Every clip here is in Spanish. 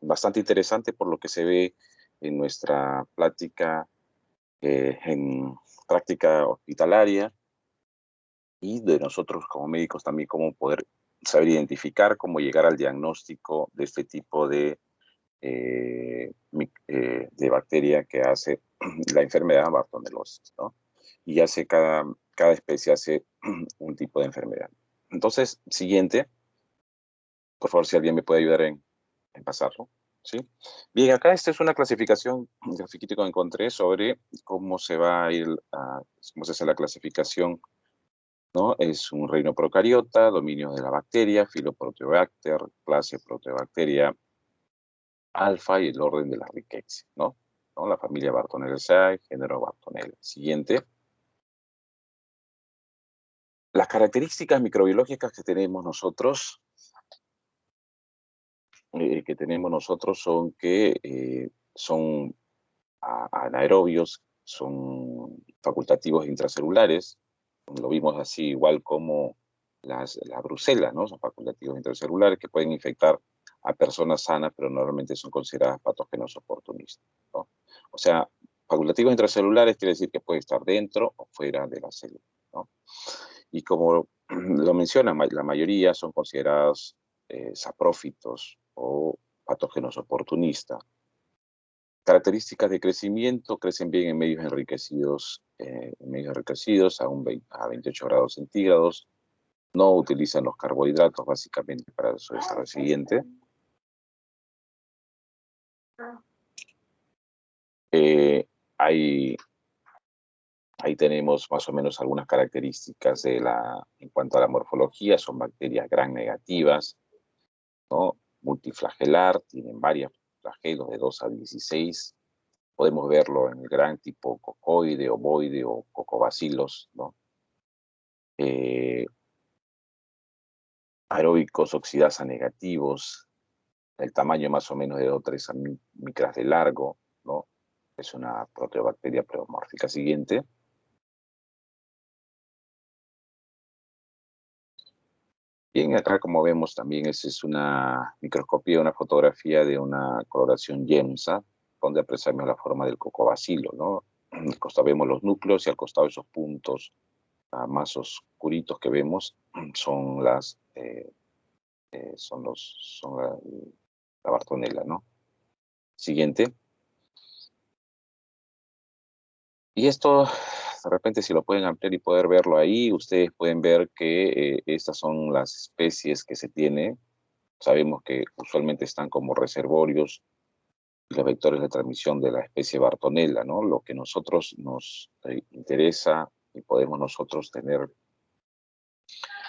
bastante interesante por lo que se ve en nuestra en práctica hospitalaria, y de nosotros como médicos también cómo poder saber identificar, cómo llegar al diagnóstico de este tipo de bacteria que hace la enfermedad Bartonelosis, ¿no? Y hace cada especie hace un tipo de enfermedad. Entonces, siguiente, por favor, si alguien me puede ayudar en pasarlo, ¿sí? Bien, acá esta es una clasificación, un grafiquito que encontré sobre cómo se va a ir, cómo se hace la clasificación, ¿no? Es un reino procariota, dominio de la bacteria, filo Proteobacter, clase Proteobacteria alfa y el orden de la Rickettsia, ¿no? ¿No? La familia Bartonella, género Bartonella. Siguiente. Las características microbiológicas que tenemos nosotros son que son anaerobios, son facultativos intracelulares, lo vimos así igual como la brucela, ¿no? Son facultativos intracelulares que pueden infectar a personas sanas, pero normalmente son consideradas patógenos oportunistas, ¿no? O sea, facultativos intracelulares quiere decir que puede estar dentro o fuera de la célula, ¿no? Y como lo menciona, la mayoría son considerados saprófitos o patógenos oportunistas. Características de crecimiento: crecen bien en medios enriquecidos a 28 grados centígrados, no utilizan los carbohidratos básicamente para su desarrollo. Siguiente. Eh, ahí, ahí tenemos más o menos algunas características en cuanto a la morfología. Son bacterias gram negativas, ¿no? Multiflagelar, tienen varios flagelos de 2 a 16. Podemos verlo en el gran tipo cocoide, ovoide o cocobacilos, ¿no? Aeróbicos oxidasa negativos, el tamaño más o menos de 2 o 3 micras de largo, ¿no? Es una proteobacteria pleomórfica. Siguiente. Bien, acá como vemos también esa es una microscopía, una fotografía de una coloración YEMSA, donde apreciamos la forma del cocobacilo, ¿no? Al costado vemos los núcleos y al costado esos puntos más oscuritos que vemos son la Bartonella, ¿no? Siguiente. Y esto, de repente, si lo pueden ampliar y poder verlo ahí, ustedes pueden ver que estas son las especies que se tienen. Sabemos que usualmente están como reservorios y los vectores de transmisión de la especie Bartonella, ¿no? Lo que nosotros nos interesa y podemos nosotros tener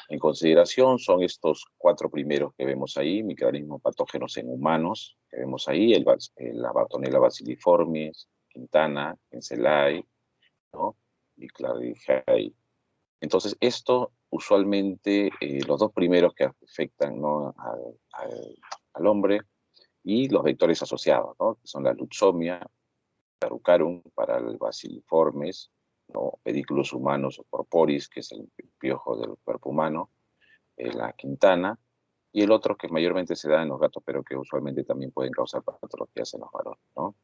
en consideración son estos 4 primeros que vemos ahí: microorganismos patógenos en humanos, que vemos ahí, la Bartonella bacilliformis, Quintana, Enselae, ¿no? Y Clarijae. Entonces, esto usualmente, los 2 primeros que afectan, ¿no?, al hombre, y los vectores asociados, ¿no?, que son la Lutzomia, Carucarum para el Bacilliformes, ¿no?, Pediculus humanos o Porporis, que es el piojo del cuerpo humano, la Quintana, y el otro que mayormente se da en los gatos, pero que usualmente también pueden causar patologías en los varones, ¿no?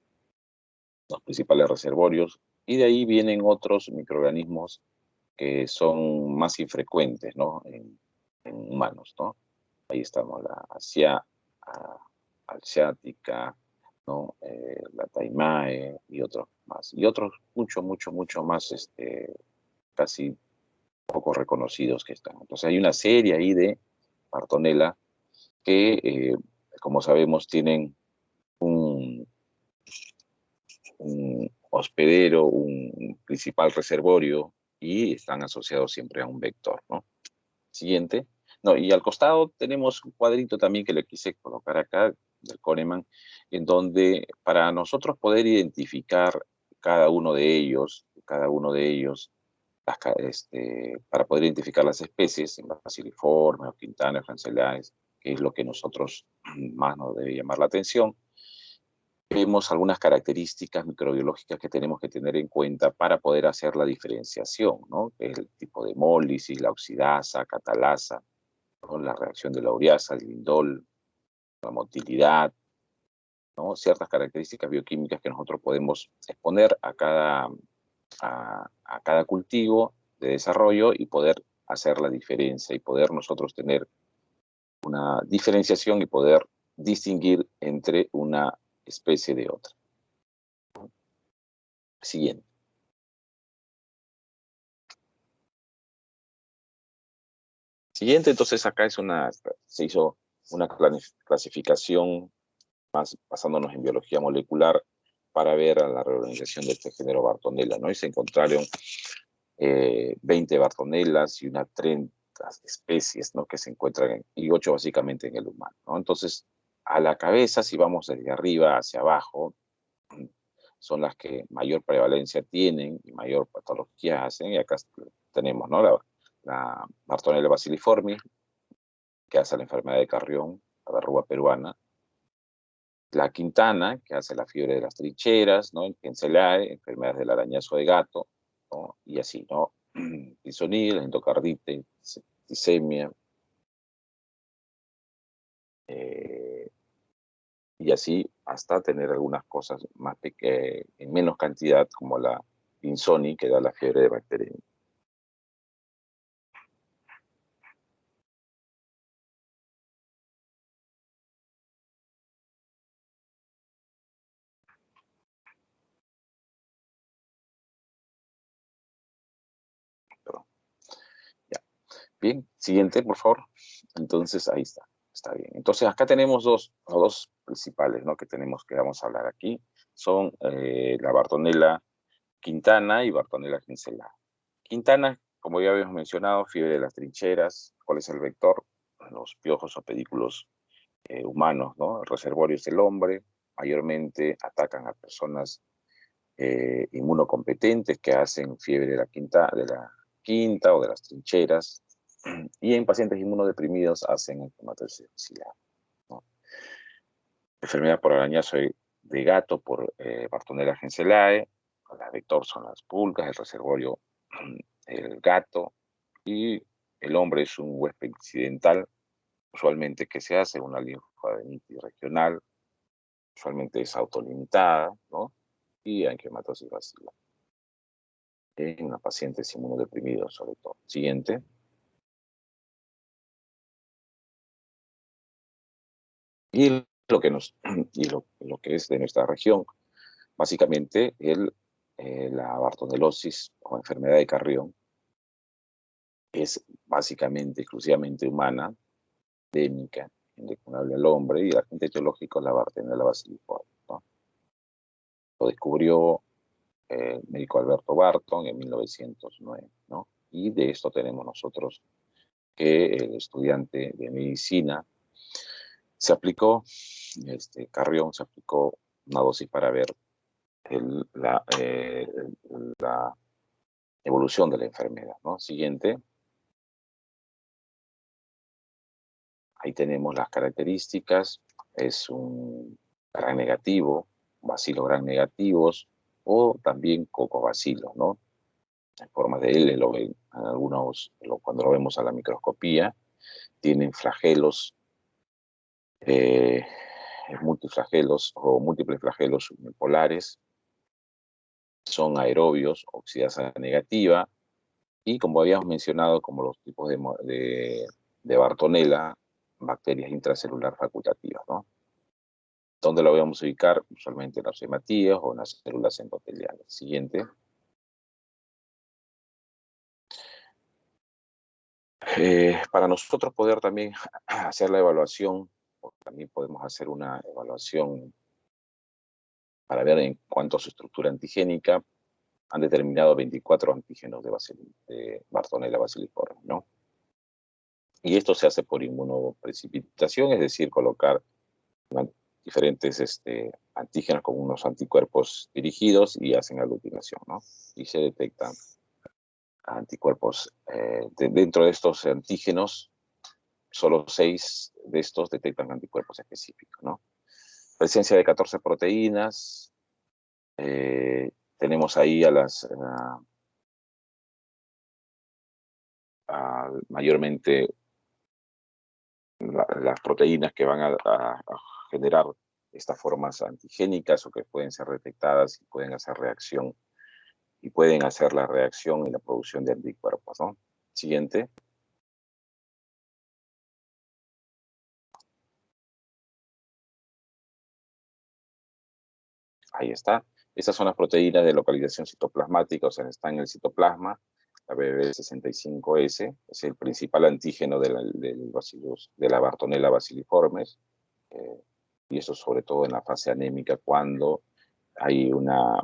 Los principales reservorios, y de ahí vienen otros microorganismos que son más infrecuentes, ¿no?, en humanos, ¿no? Ahí estamos, la asiática, ¿no? La taimae y otros más. Y otros mucho más, casi poco reconocidos que están. Entonces hay una serie ahí de Bartonella que, como sabemos, tienen un, un hospedero, un principal reservorio, y están asociados siempre a un vector, ¿no? Siguiente. No, y al costado tenemos un cuadrito también que le quise colocar acá, del Kahneman, en donde para nosotros poder identificar cada uno de ellos, para poder identificar las especies, en Bacilliformes, Quintana, Francelaes, que es lo que nosotros más nos debe llamar la atención, vemos algunas características microbiológicas que tenemos que tener en cuenta para poder hacer la diferenciación, ¿no? El tipo de hemólisis, la oxidasa, catalasa, ¿no?, la reacción de la ureasa, el lindol, la motilidad, ¿no? Ciertas características bioquímicas que nosotros podemos exponer a cada cultivo de desarrollo y poder hacer la diferencia y poder nosotros tener una diferenciación y poder distinguir entre una especie de otra. Siguiente. Siguiente, entonces acá se hizo una clasificación más basándonos en biología molecular para ver a la reorganización de este género Bartonella, ¿no? Y se encontraron 20 Bartonellas y unas 30 especies, ¿no? Que se encuentran, y 8 básicamente en el humano, ¿no? Entonces, a la cabeza, si vamos desde arriba hacia abajo, son las que mayor prevalencia tienen y mayor patología hacen, y acá tenemos, ¿no? La Bartonella bacilliforme, que hace la enfermedad de Carrión, la verruga peruana; la Quintana, que hace la fiebre de las trincheras, ¿no? El Kinselae, enfermedades del arañazo de gato, ¿no? Y así, ¿no? Pisonil, endocardite, septicemia, eh, y así hasta tener algunas cosas más en menos cantidad, como la Pinsoni, que da la fiebre de bacteria. Pero, ya. Bien, siguiente, por favor. Entonces, ahí está. Está bien. Entonces, acá tenemos dos principales, ¿no? Que vamos a hablar aquí. Son la Bartonella Quintana y Bartonella Kinsella. Quintana, como ya habíamos mencionado, fiebre de las trincheras. ¿Cuál es el vector? Los piojos o pedículos humanos, ¿no? El reservorio es el hombre. Mayormente atacan a personas inmunocompetentes que hacen fiebre de la quinta o de las trincheras. Y en pacientes inmunodeprimidos hacen hematosis axilar, ¿no? Enfermedad por arañazo de gato por Bartonella henselae. La vector son las pulgas, el reservorio el gato, y el hombre es un huésped incidental, usualmente que se hace una linfadenitis regional, usualmente es autolimitada, ¿no? Y angiomatosis vacilar en una pacientes inmunodeprimidos sobre todo. Siguiente. Y lo que es de nuestra región, básicamente la bartonelosis o enfermedad de Carrión es básicamente exclusivamente humana, endémica, indecunable al hombre, y el agente etiológico es la Bartonella bacilliforme, ¿no? Lo descubrió el médico Alberto Barton en 1909, ¿no? Y de esto tenemos nosotros que el estudiante de medicina se aplicó, Carrión se aplicó una dosis para ver la evolución de la enfermedad, ¿no? Siguiente. Ahí tenemos las características. Es un gran negativo, bacilo gran negativos, o también cocobacilos, ¿no? En forma de L, lo ven cuando lo vemos a la microscopía, tienen flagelos, eh, multiflagelos o múltiples flagelos unipolares, son aerobios, oxidasa negativa, y como habíamos mencionado, como los tipos de Bartonella, bacterias intracelular facultativas, ¿no? ¿Dónde lo vamos a ubicar? Usualmente en las hematías o en las células endoteliales. Siguiente. Para nosotros poder también hacer la evaluación, también podemos hacer una evaluación para ver en cuanto a su estructura antigénica. Han determinado 24 antígenos de Bartonella bacilliforme, ¿no? Y esto se hace por inmunoprecipitación, es decir, colocar diferentes antígenos con unos anticuerpos dirigidos y hacen aglutinación, ¿no? Y se detectan anticuerpos. Dentro de estos antígenos, solo 6 de estos detectan anticuerpos específicos, ¿no? Presencia de 14 proteínas. Tenemos ahí mayormente las proteínas que van a generar estas formas antigénicas o que pueden ser detectadas y pueden hacer reacción y pueden hacer la reacción y la producción de anticuerpos, ¿no? Siguiente. Ahí está. Estas son las proteínas de localización citoplasmática, o sea, están en el citoplasma. La BB65S es el principal antígeno del bacillus, de la Bartonella bacilliformes, y eso sobre todo en la fase anémica, cuando hay una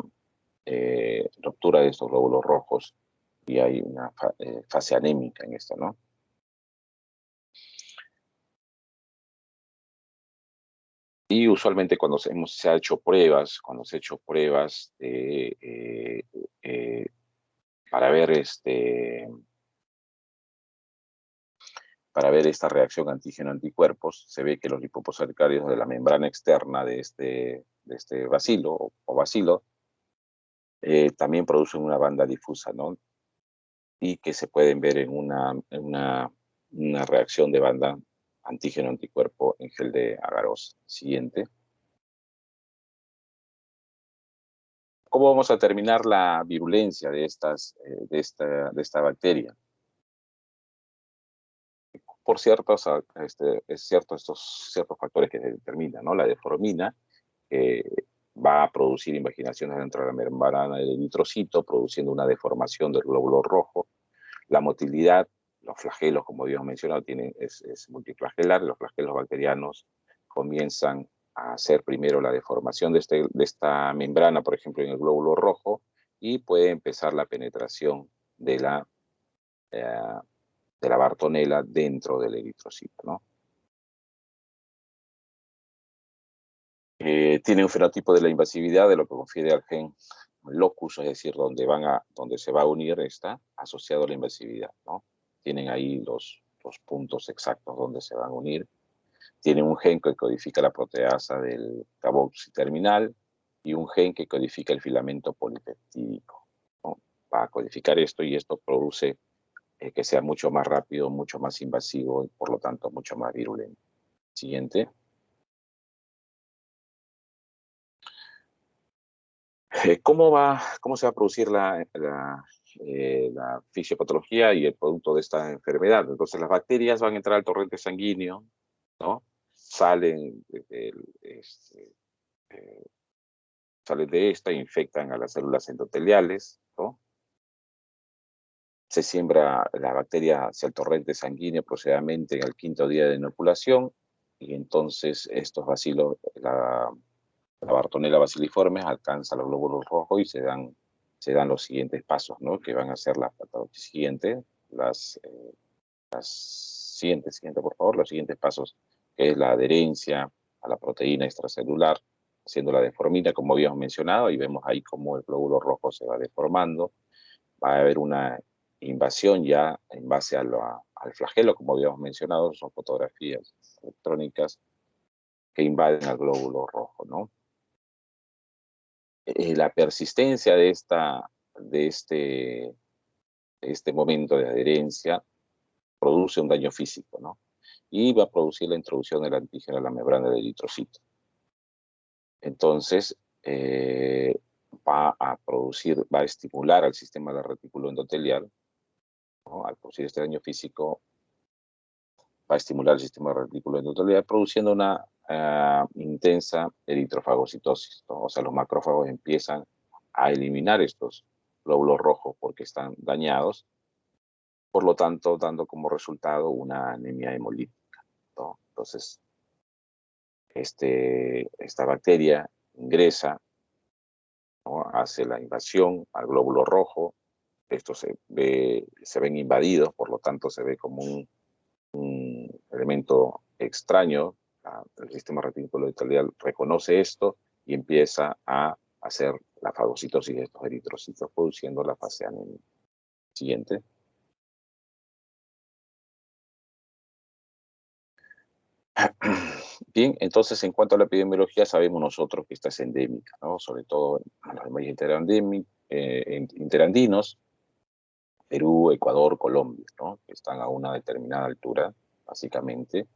ruptura de estos glóbulos rojos y hay una fase anémica en esto, ¿no? Y usualmente cuando se ha hecho pruebas, eh, para ver para ver esta reacción antígeno-anticuerpos, se ve que los lipoprosarcarios de la membrana externa de este bacilo o bacilo también producen una banda difusa, ¿no? Y que se pueden ver en una reacción de banda antígeno-anticuerpo en gel de agarose. Siguiente. ¿Cómo vamos a determinar la virulencia de esta bacteria? Por ciertos, estos ciertos factores que se determinan, ¿no? La deformina va a producir invaginaciones dentro de la membrana del eritrocito, produciendo una deformación del glóbulo rojo. La motilidad, los flagelos, como habíamos mencionado, es multiflagelar. Los flagelos bacterianos comienzan a hacer primero la deformación de esta membrana, por ejemplo, en el glóbulo rojo, y puede empezar la penetración eh, de la Bartonella dentro del eritrocito, ¿no? Tiene un fenotipo de la invasividad, de lo que confiere al gen locus, es decir, donde se va a unir, está asociado a la invasividad, ¿no? Tienen ahí los puntos exactos donde se van a unir. Tiene un gen que codifica la proteasa del carboxiterminal y un gen que codifica el filamento polipeptídico, ¿no? Va a codificar esto y esto produce que sea mucho más rápido, mucho más invasivo y por lo tanto mucho más virulento. Siguiente. ¿Cómo se va a producir la fisiopatología y el producto de esta enfermedad? Entonces, las bacterias van a entrar al torrente sanguíneo, ¿no? Salen eh, salen de esta, infectan a las células endoteliales, ¿no? Se siembra la bacteria hacia el torrente sanguíneo aproximadamente en el quinto día de inoculación, y entonces estos bacilos, la Bartonella bacilliformes alcanza los glóbulos rojos y se dan los siguientes pasos, ¿no? Que van a ser las patologías siguientes, siguiente, por favor, los siguientes pasos, que es la adherencia a la proteína extracelular, haciendo la deformina, como habíamos mencionado, y vemos ahí cómo el glóbulo rojo se va deformando. Va a haber una invasión ya en base al flagelo, como habíamos mencionado, son fotografías electrónicas que invaden al glóbulo rojo, ¿no? La persistencia de este momento de adherencia produce un daño físico, ¿no? Y va a producir la introducción del antígeno a la membrana del eritrocito. Entonces, va a estimular al sistema del retículo endotelial, ¿no? Al producir este daño físico, va a estimular el sistema del retículo endotelial, produciendo una intensa eritrofagocitosis, ¿no? O sea, los macrófagos empiezan a eliminar estos glóbulos rojos porque están dañados, por lo tanto, dando como resultado una anemia hemolítica, ¿no? Entonces, esta bacteria ingresa, ¿no? Hace la invasión al glóbulo rojo, estos se ven invadidos, por lo tanto se ve como un elemento extraño. El sistema retículo endotelial reconoce esto y empieza a hacer la fagocitosis de estos eritrocitos, produciendo la fase anémica. Siguiente. Bien, entonces en cuanto a la epidemiología sabemos nosotros que esta es endémica, ¿no? Sobre todo en los países interandinos, Perú, Ecuador, Colombia, ¿no? Que están a una determinada altura, básicamente.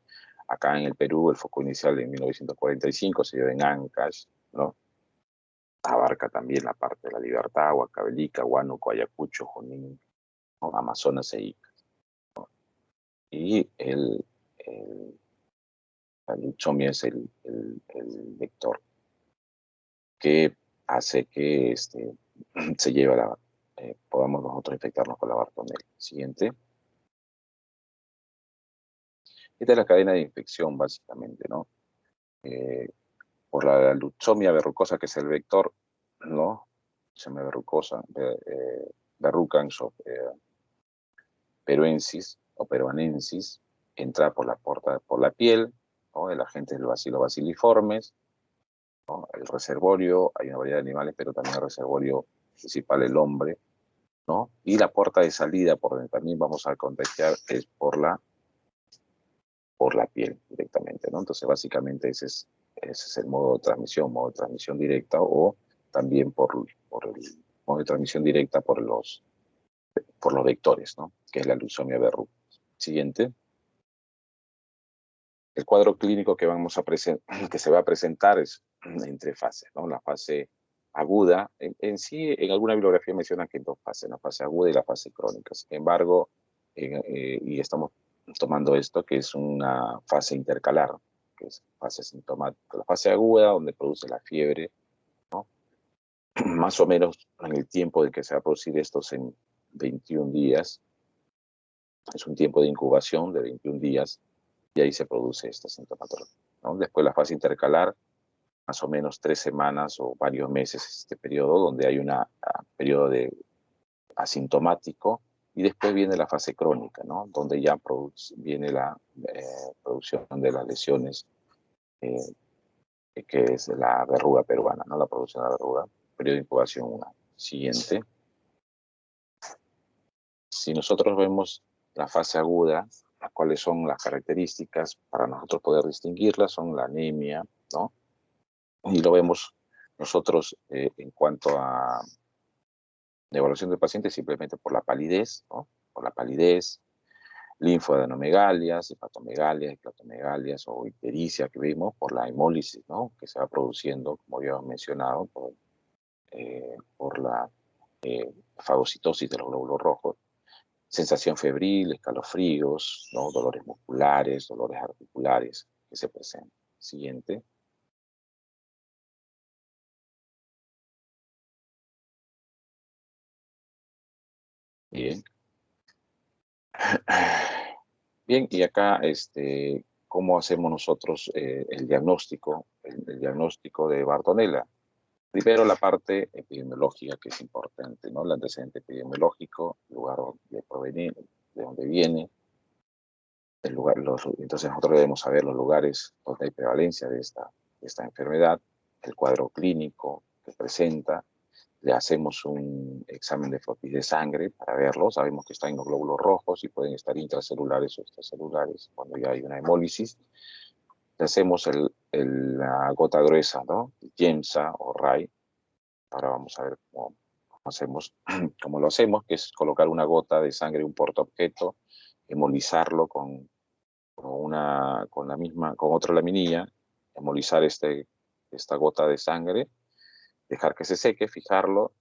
Acá en el Perú, el foco inicial en 1945 se dio en Ancash, ¿no? Abarca también la parte de La Libertad, Huancavelica, Huánuco, Ayacucho, Junín, ¿no? Amazonas e Ica. Y la leucemia es el vector que hace que se lleve podamos nosotros infectarnos con la Bartonella. Siguiente. Esta es la cadena de infección, básicamente, ¿no? Por la leucemia verrucosa, que es el vector, ¿no? Leucemia verrucosa, verrucans o peruensis o peruanensis, entra por la piel, ¿no? El agente del bacilo baciliformes, ¿no? El reservorio, hay una variedad de animales, pero también el reservorio principal, el hombre, ¿no? Y la puerta de salida, por donde también vamos a contagiar, es por la piel directamente, ¿no? Entonces, básicamente ese es el modo de transmisión directa, o también por el modo de transmisión directa por los vectores, ¿no? Que es la leucemia verrucosa. Siguiente. El cuadro clínico que se va a presentar es en tres fases, ¿no? La fase aguda, en sí, en alguna bibliografía menciona que en dos fases, la fase aguda y la fase crónica. Sin embargo, y estamos tomando esto, que es una fase intercalar, que es fase sintomática. La fase aguda, donde produce la fiebre, ¿no? Más o menos en el tiempo de que se va a producir estos en 21 días, es un tiempo de incubación de 21 días, y ahí se produce esta sintomatología, ¿no? Después la fase intercalar, más o menos 3 semanas o varios meses, este periodo donde hay un periodo de asintomático, y después viene la fase crónica, ¿no? Donde ya viene la producción de las lesiones, eh, que es la verruga peruana, ¿no? La producción de la verruga, periodo de incubación 1. Siguiente. Si nosotros vemos la fase aguda, cuáles son las características para nosotros poder distinguirlas, son la anemia, ¿no? Y lo vemos nosotros en cuanto a la evaluación del paciente simplemente por la palidez, ¿no? Por la palidez, linfoadenomegalias, hepatomegalia, hepatomegalia o ictericia que vimos, por la hemólisis, ¿no? Que se va produciendo, como ya hemos mencionado, por la fagocitosis de los glóbulos rojos, sensación febril, escalofríos, ¿no? Dolores musculares, dolores articulares que se presentan. Siguiente. Bien. Bien, y acá, ¿cómo hacemos nosotros el diagnóstico, el diagnóstico de Bartonella? Primero, la parte epidemiológica, que es importante, ¿no? El antecedente epidemiológico, el lugar de provenir, de dónde viene, entonces nosotros debemos saber los lugares donde hay prevalencia de esta enfermedad, el cuadro clínico que presenta. Le hacemos un examen de flotis de sangre para verlo. Sabemos que está en los glóbulos rojos y pueden estar intracelulares o extracelulares cuando ya hay una hemólisis. Le hacemos la gota gruesa, ¿no? Giemsa o RAI. Ahora vamos a ver cómo lo hacemos, que es colocar una gota de sangre, un portaobjeto, hemolizarlo con otra laminilla, hemolizar esta gota de sangre, dejar que se seque, fijarlo,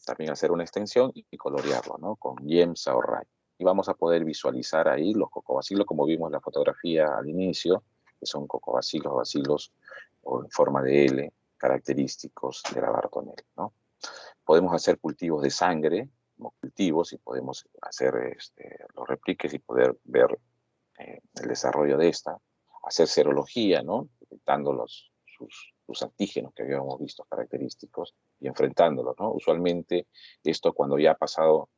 también hacer una extensión y colorearlo, ¿no? Con Giemsa o RAI. Y vamos a poder visualizar ahí los cocobacilos, como vimos en la fotografía al inicio, que son cocobacilos, bacilos o en forma de L, característicos de la Bartonella, ¿no? Podemos hacer cultivos de sangre, como cultivos, y podemos hacer los repliques y poder ver el desarrollo de esta, hacer serología, ¿no? Detectando sus antígenos que habíamos visto característicos y enfrentándolos, ¿no? Usualmente esto, cuando ya ha pasado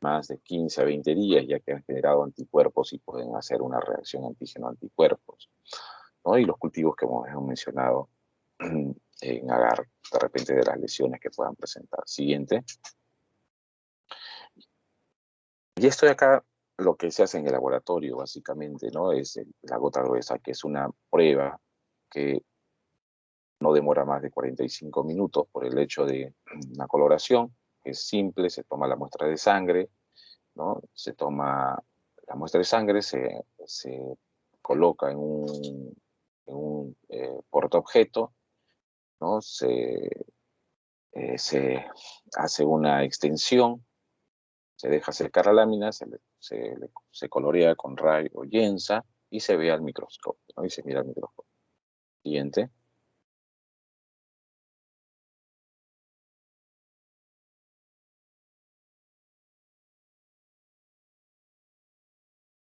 más de 15 a 20 días, ya que han generado anticuerpos y pueden hacer una reacción antígeno-anticuerpos, ¿no? Y los cultivos que hemos mencionado en agar de repente de las lesiones que puedan presentar. Siguiente. Y esto de acá, lo que se hace en el laboratorio, básicamente, ¿no? Es la gota gruesa, que es una prueba que no demora más de 45 minutos por el hecho de una coloración, que es simple. Se toma la muestra de sangre, ¿no? Se toma la muestra de sangre, se coloca en un portaobjeto, ¿no? Se hace una extensión, se deja secar la lámina, se colorea con ray o yensa y se ve al microscopio, ¿no? Y se mira al microscopio. Siguiente.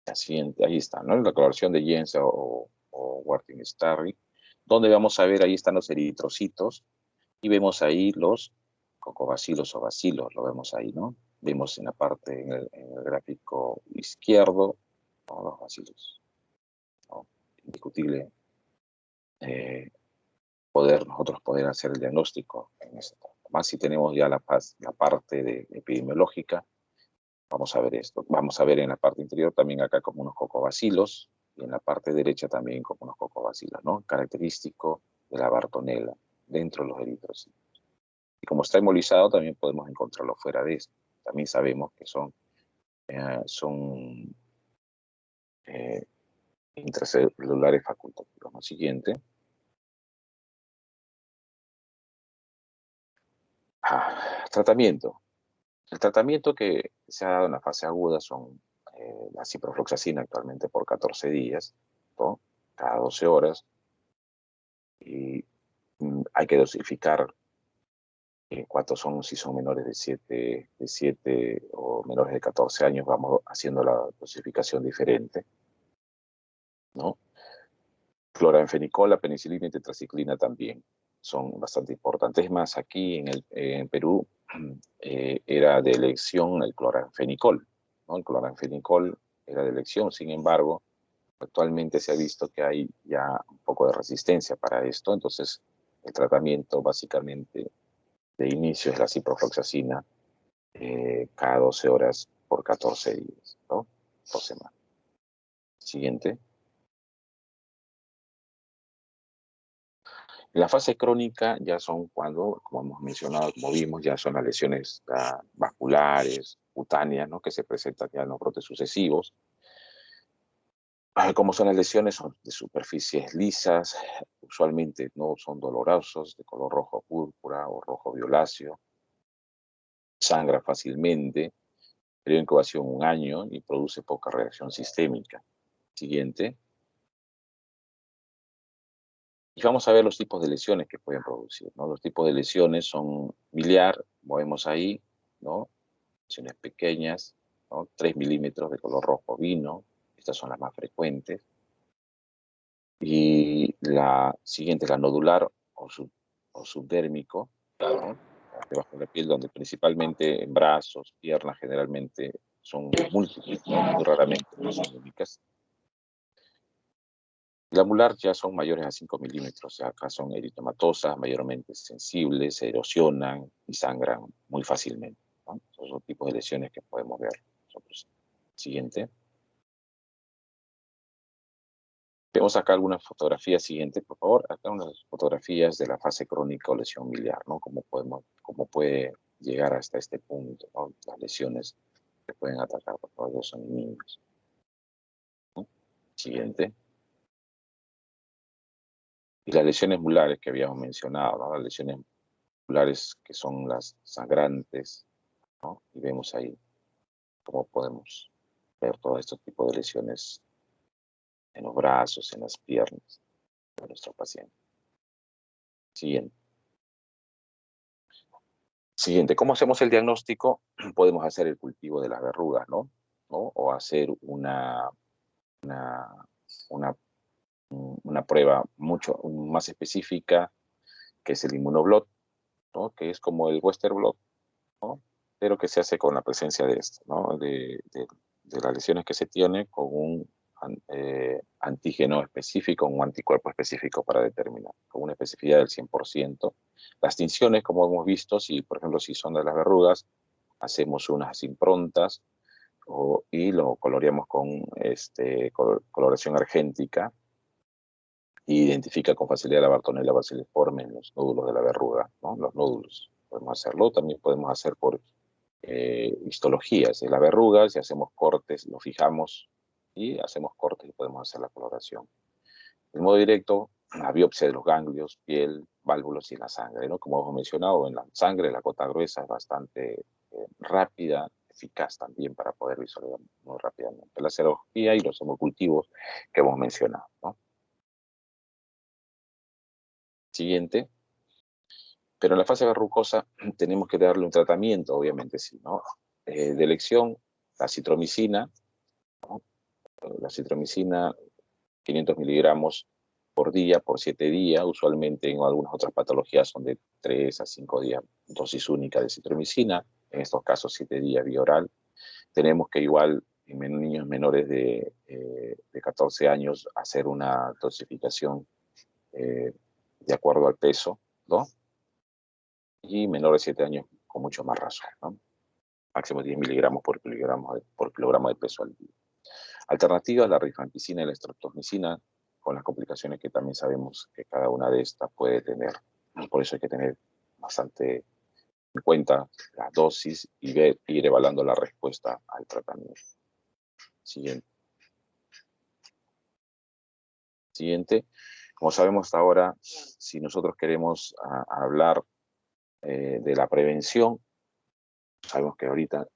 La siguiente, ahí está, ¿no? La coloración de yensa o Wartin-Starry, donde vamos a ver, ahí están los eritrocitos y vemos ahí los cocobacilos o bacilos, lo vemos ahí, ¿no? Vemos en la parte, en el gráfico izquierdo, ¿no? Los bacilos, ¿no? Indiscutible nosotros poder hacer el diagnóstico en esto. Más si tenemos ya la parte epidemiológica, vamos a ver esto. Vamos a ver en la parte interior también acá como unos cocobacilos y en la parte derecha también como unos cocobacilos, ¿no? Característico de la Bartonella dentro de los eritrocitos. Y como está hemolizado, también podemos encontrarlo fuera de esto. También sabemos que son eh, intracelulares facultativos. ¿No? Siguiente. Tratamiento. El tratamiento que se ha dado en la fase aguda son la ciprofloxacina actualmente por 14 días, ¿no? Cada 12 horas. Y hay que dosificar si son menores de siete o menores de 14 años, vamos haciendo la dosificación diferente, ¿no? Cloranfenicol, la penicilina y tetraciclina también son bastante importantes. Es más, aquí en Perú era de elección el cloranfenicol, ¿no? El cloranfenicol era de elección, sin embargo, actualmente se ha visto que hay ya un poco de resistencia para esto, entonces el tratamiento básicamente de inicio es la ciprofloxacina cada 12 horas por 14 días, ¿no? Por semana. Siguiente. La fase crónica ya son cuando, como hemos mencionado, como vimos, ya son las lesiones vasculares, cutáneas, ¿no? Que se presentan ya en los brotes sucesivos. Como son las lesiones, son de superficies lisas, usualmente no son dolorosos, de color rojo púrpura o rojo violáceo, sangra fácilmente, periodo de incubación 1 año y produce poca reacción sistémica. Siguiente. Y vamos a ver los tipos de lesiones que pueden producir, ¿no? Los tipos de lesiones son biliar, como vemos ahí, ¿no? Lesiones pequeñas, ¿no? 3 milímetros de color rojo vino, estas son las más frecuentes. Y la siguiente es la nodular o subdérmico, ¿no? Debajo de la piel, donde principalmente en brazos, piernas, generalmente son múltiples, ¿no? Muy raramente no son únicas. La mular ya son mayores a 5 milímetros, acá son eritomatosas, mayormente sensibles, se erosionan y sangran muy fácilmente, ¿no? Esos son tipos de lesiones que podemos ver nosotros. Siguiente. Vemos acá algunas fotografías siguientes, por favor. Acá unas fotografías de la fase crónica o lesión biliar, ¿no? Cómo puede llegar hasta este punto, ¿no? Las lesiones que pueden atacar, por favor, son niños, ¿no? Siguiente. Y las lesiones mulares que habíamos mencionado, ¿no? Las lesiones mulares que son las sangrantes, ¿no? Y vemos ahí cómo podemos ver todos estos tipos de lesiones en los brazos, en las piernas de nuestro paciente. Siguiente. Siguiente, ¿cómo hacemos el diagnóstico? Podemos hacer el cultivo de las verrugas, ¿no? O hacer una, una, una prueba mucho más específica, que es el inmunoblot, ¿no? Que es como el Western blot, ¿no? Pero que se hace con la presencia de esto, ¿no? De las lesiones que se tiene con un antígeno específico, un anticuerpo específico para determinar, con una especificidad del 100%. Las tinciones, como hemos visto, por ejemplo, si son de las verrugas, hacemos unas improntas y lo coloreamos con coloración argéntica y identifica con facilidad la Bartonella bacilliforme en los nódulos de la verruga, ¿no? Los nódulos. Podemos hacerlo, también podemos hacer por histologías de la verruga, si hacemos cortes, lo fijamos y hacemos cortes y podemos hacer la coloración. En modo directo, la biopsia de los ganglios, piel, válvulos y la sangre, ¿no? Como hemos mencionado, en la sangre la cota gruesa es bastante rápida, eficaz también para poder visualizar muy rápidamente la serología y los hemocultivos que hemos mencionado, ¿no? Siguiente. Pero en la fase verrucosa tenemos que darle un tratamiento, obviamente sí, ¿no? De elección, la citromicina, ¿no? La citromicina, 500 miligramos por día, por 7 días, usualmente en algunas otras patologías son de 3 a 5 días, dosis única de citromicina, en estos casos 7 días vía oral. Tenemos que igual en niños menores de 14 años hacer una dosificación de acuerdo al peso, ¿no? Y menores de 7 años con mucho más razón, ¿no? Máximo 10 miligramos por kilogramo de peso al día. Alternativas, la rifampicina y la streptomicina, con las complicaciones que también sabemos que cada una de estas puede tener. Y por eso hay que tener bastante en cuenta la dosis y ir evaluando la respuesta al tratamiento. Siguiente. Siguiente. Como sabemos hasta ahora, si nosotros queremos hablar de la prevención, sabemos que ahorita,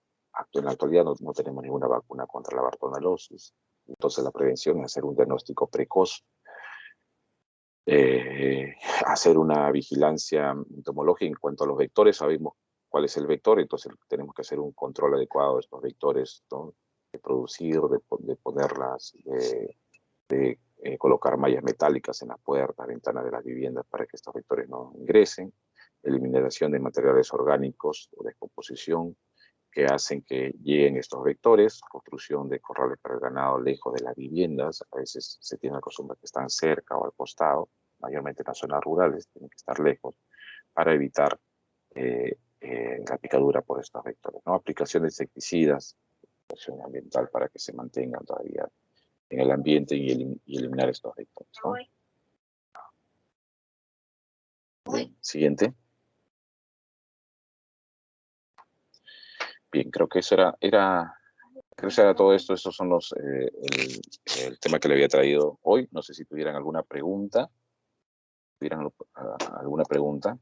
en la actualidad, no tenemos ninguna vacuna contra la bartonellosis. Entonces la prevención es hacer un diagnóstico precoz, hacer una vigilancia entomológica en cuanto a los vectores. Sabemos cuál es el vector, entonces tenemos que hacer un control adecuado de estos vectores, ¿no? De producir, de ponerlas, de colocar mallas metálicas en las puertas, ventanas de las viviendas para que estos vectores no ingresen, eliminación de materiales orgánicos o descomposición que hacen que lleguen estos vectores, construcción de corrales para el ganado lejos de las viviendas. A veces se tiene la costumbre que están cerca o al costado, mayormente en las zonas rurales, tienen que estar lejos para evitar la picadura por estos vectores, ¿no? Aplicación de insecticidas, protección ambiental para que se mantengan todavía en el ambiente y eliminar estos vectores, ¿no? Bien, siguiente. Bien, creo que eso creo que era todo esto. Estos son el tema que le había traído hoy. No sé si tuvieran alguna pregunta. ¿Tuvieran alguna pregunta?